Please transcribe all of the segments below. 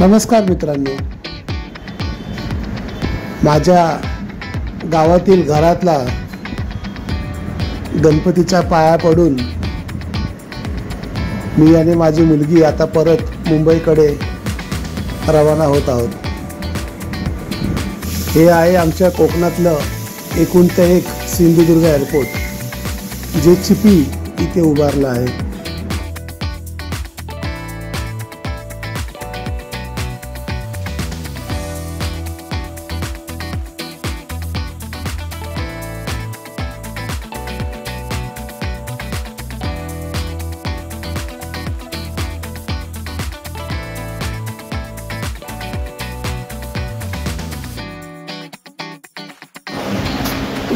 नमस्कार मित्रांनो, माझ्या गावातील घरातला गणपतीच्या पाया पडून मी आणि माझी मुलगी आता परत मुंबईकडे रवाना होत आहोत। हे आहे आमच्या कोकणातलं एकूण ते एक सिंधुदुर्ग एअरपोर्ट, जे चिपी इथे उभारलं आहे।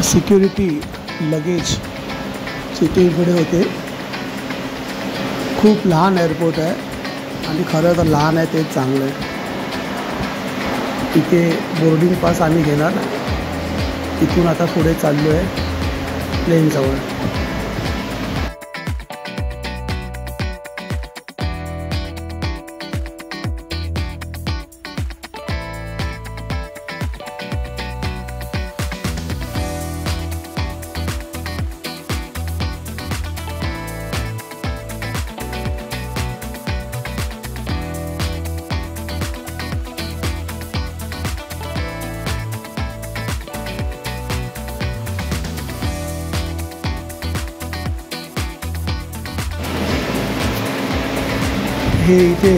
सिक्युरिटी लगेज सिटीकडे होते। खूप लहान एअरपोर्ट आहे आणि खरं तर लहान आहे तेच चांगलं आहे। इथे बोर्डिंग पास आम्ही घेणार, इथून आता पुढे चाललो आहे प्लेनजवळ। हे इथे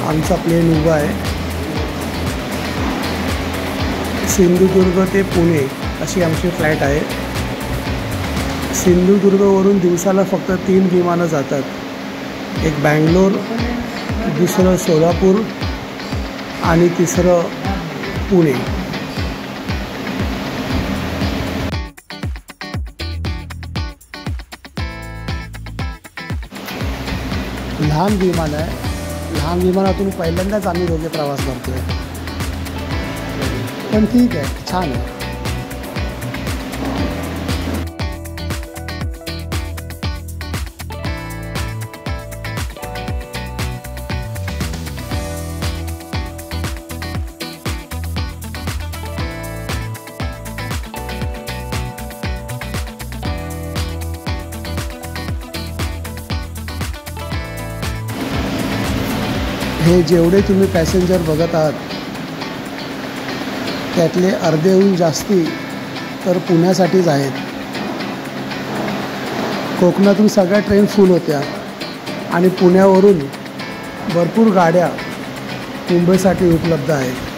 आमचा प्लेन उभा आहे। सिंधुदुर्ग ते पुणे अशी आमची फ्लाईट आहे। सिंधुदुर्गवरून दिवसाला फक्त 3 विमानं जातात। एक बँगलोर, दुसरं सोलापूर आणि तिसरं पुणे। लहान विमान आहे। लहान विमानातून पहिल्यांदाच आम्ही दोघे प्रवास करतोय, पण ठीक आहे, छान आहे। हे जेवढे तुम्ही पॅसेंजर बघत आहात त्यातले अर्धेहून जास्ती तर पुण्यासाठीच आहेत। कोकणातून सगळ्या ट्रेन फुल होत्या आणि पुण्यावरून भरपूर गाड्या मुंबईसाठी उपलब्ध आहेत।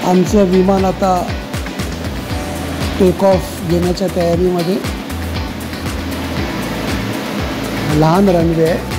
आमचं विमान आता टेक ऑफ घेण्याच्या तयारीमध्ये। लहान रनवे आहे।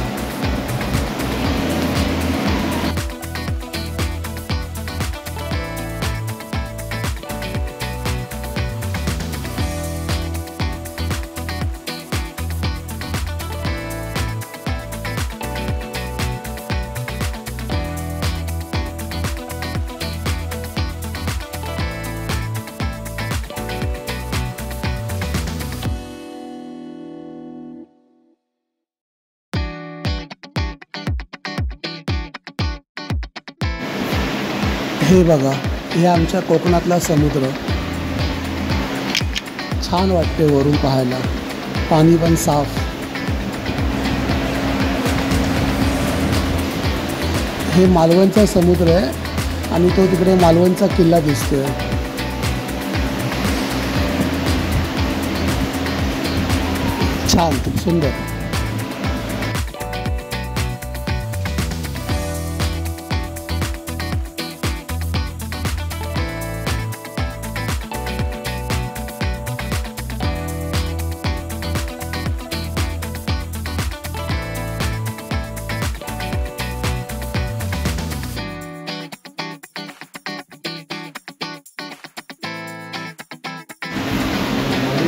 हे बघा, हे आमच्या कोकणातला समुद्र। छान वाटते वरून पाहायला, पाणी पण साफ। हे मालवणचा समुद्र आहे आणि तो तिकडे मालवणचा किल्ला दिसतोय। छान, सुंदर।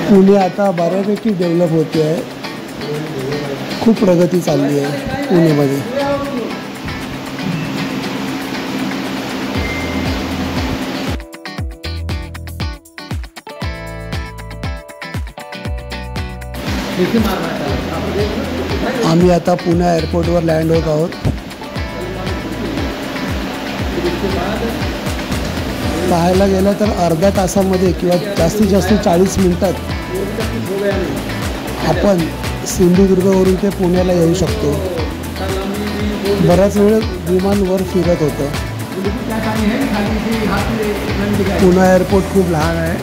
पुणे आता बऱ्यापैकी डेव्हलप होते आहे। खूप प्रगती चालली आहे पुणेमध्ये। आम्ही आता पुणे एअरपोर्टवर लँड होत आहोत. पाहायला गेलं तर अर्ध्या तासामध्ये किंवा जास्तीत जास्त 40 मिनिटात आपण सिंधुदुर्गवरून ते पुण्याला येऊ शकतो. बराच वेळ विमान वर फिरत होतं. पुणे एअरपोर्ट खूप लहान आहे.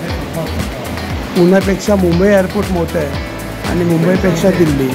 पुण्यापेक्षा मुंबई एअरपोर्ट मोठं आहे आणि मुंबईपेक्षा दिल्ली.